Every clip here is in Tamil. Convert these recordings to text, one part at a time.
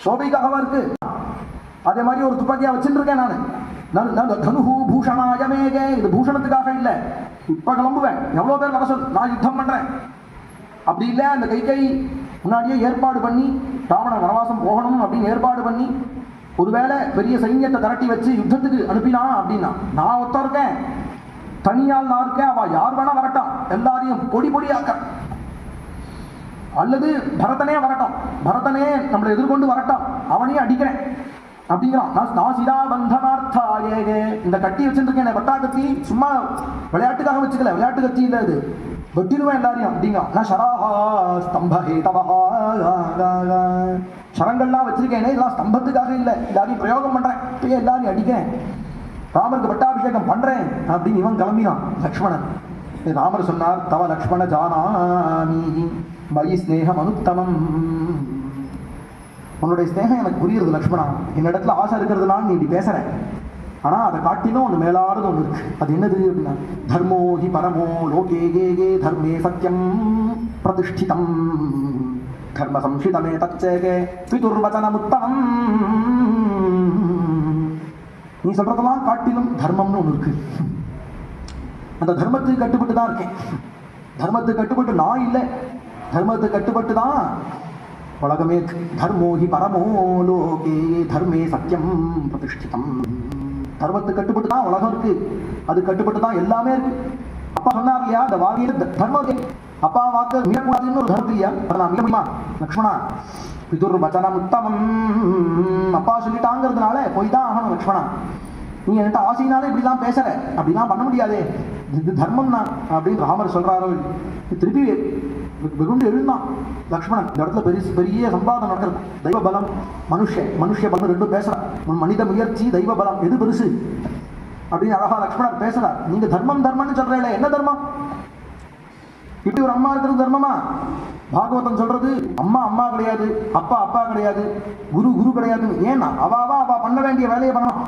சோபைக்காகவா இருக்கு? அதே மாதிரி ஒரு துப்பாக்கியா வச்சுட்டு இருக்கேன் நான். தனுஹு பூஷணாயமேகே, இது பூஷணத்துக்காக இல்லை. இப்ப கிளம்புவேன், எவ்வளவு பேர் வர சொல், நான் யுத்தம் பண்றேன். அப்படி இல்லை, அந்த கைகை முன்னாடியே ஏற்பாடு பண்ணி ராவணன் வனவாசம் போகணும் அப்படின்னு ஏற்பாடு பண்ணி ஒருவேளை பெரிய சைன்யத்தை திரட்டி வச்சு யுத்தத்துக்கு அனுப்பினா அப்படின்னா, நான் ஒத்த இருக்கேன், தனியால் நான் இருக்கேன், அவ யார் வேணா வரட்டும், எல்லாரையும் பொடி பொடியாக்க. அல்லது பரதனே வரட்டும், பரதனே நம்மளை எதிர்கொண்டு வரட்டும், அவனையும் அடிக்கிறேன் அப்படிங்கிறான். இந்த கட்டி வச்சுருக்கேன் வட்டா கத்தி, சும்மா விளையாட்டுக்காக வச்சுக்கல, விளையாட்டு கத்தி இல்லை அது, வெட்டிடுவேன் எல்லாரையும் அப்படிங்கிறான். சரங்கள்லாம் வச்சிருக்கேனே, இதெல்லாம் ஸ்தம்பத்துக்காக இல்லை, எல்லாரையும் பிரயோகம் பண்றேன், இப்பயே எல்லாரையும் அடிக்கிறேன், ராமருக்கு பட்டாபிஷேகம் பண்றேன் அப்படின்னு இவன் கிளம்பினான் லக்ஷ்மணன். ராமர் சொன்னார், தவ லக்ஷ்மண ஜானாமி மயி ஸ்நேகம் அனுத்தமம். உன்னுடைய ஸ்நேகம் எனக்கு புரியுறது லக்ஷ்மணா, என்னிடத்துல ஆசை இருக்கிறதுனால நீ இப்படி பேசுற. ஆனா அதை காட்டிலும் ஒன்று மேலானது ஒன்று இருக்கு. அது என்னது அப்படின்னா, தர்மோ ஹி பரமோ லோகே கே கே தர்மே சத்யம் பிரதிஷ்டிதம் தர்ம சம்ஹிதமே தச்சேகே பிதுர்வச்சனமுத்தமம். நீ சொல்றதெல்லாம் காட்டிலும் தர்மம்னு ஒன்று இருக்கு. அந்த தர்மத்துக்கு கட்டுப்பட்டு தான் இருக்கேன். தர்மத்துக்கு கட்டுப்பட்டு நான் இல்லை, தர்மத்துக்கு கட்டுப்பட்டு தான் உலகமே இருக்கு. தர்மோ ஹி பரமோ லோகே தர்மே சத்யம் பிரதிஷ்டிதம். தர்மத்துக்கு கட்டுப்பட்டு தான் உலகம் இருக்கு, அது கட்டுப்பட்டு தான் எல்லாமே இருக்கு. அப்பா சொன்னார் இல்லையா, இந்த வாரியில் தர்மம், அப்பா வாக்கு மீறக்கூடாதுன்னு ஒரு தர்மம் இல்லையா, நான் மீற முடியுமா லக்ஷ்மணா? பிதுர் வச்சனம் உத்தமம், அப்பா சொல்லிட்டாங்கிறதுனால போய் தான் ஆகணும் லக்ஷ்மணா. நீ என்கிட்ட ஆசையினாலே இப்படிலாம் பேசுற, அப்படிலாம் பண்ண முடியாதே, இது தர்மம் தான் அப்படின்னு ராமர் சொல்றாரோ. திருப்பி வெகுண்டு எழுந்தான் லக்ஷ்மணன். இந்த இடத்துல பெரிய பெரிய சம்பாதம் நடக்கிறது. தெய்வ பலம், மனுஷ பலம் ரெண்டும் பேசுறார். மனித முயற்சி, தெய்வ பலம் எது பெருசு அப்படின்னு அழகா லக்ஷ்மணன் பேசுறார். நீங்க தர்மம் தர்மம்னு சொல்றீங்களே, என்ன தர்மம்? இப்படி ஒரு அம்மா இருக்கிறது தர்மமா? பாகவதம் சொல்றது அம்மா அம்மா கிடையாது, அப்பா அப்பா கிடையாது, குரு குரு கிடையாது. ஏன்னா அவ பண்ண வேண்டிய வேலையை பண்ணணும்.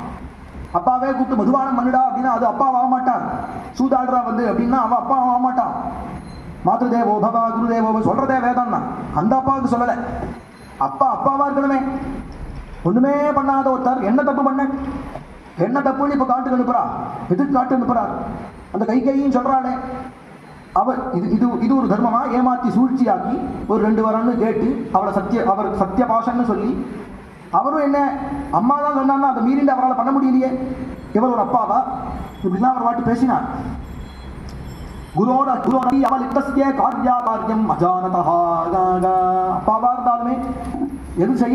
அப்பாவே கூப்பிட்டு மதுபானம் பண்ணுடா அப்படின்னா அது அப்பா ஆக மாட்டார். சூதாடுறா வந்து அப்படின்னா அவ அப்பா ஆக மாட்டான். மாத்ரு தேவோ பவா குரு தேவோ சொல்றதே வேதம் தான், அந்த அப்பாவுக்கு சொல்லலை. அப்பா அப்பாவா இருக்கணுமே. ஒண்ணுமே பண்ணாத ஒருத்தர் என்ன தப்பு பண்ண, என்ன தப்புன்னு இப்ப காட்டுக்கு அனுப்புறா, எதுக்கு காட்டு அனுப்புறார்? அந்த கைகையும் சொல்றாளே, அவர் இது ஒரு தர்மமா? ஏமாத்தி சூழ்ச்சியாக்கி ஒரு 2 வரன்னு கேட்டு அவர் சத்திய பாஷன்னு சொல்லி, அவரும் என்ன அம்மா தான் சொன்னார்னா அதை மீறிண்டு அவரால் பண்ண முடியலையே, இவர் ஒரு அப்பாவா? இப்படிலாம் அவர் வாட்டி பேசினார். குரோரபி அவலிப்தஸ்ய கார்யாகார்யம் அஜானதஹ. அப்பாவா இருந்தாலுமே எது செய்யணும்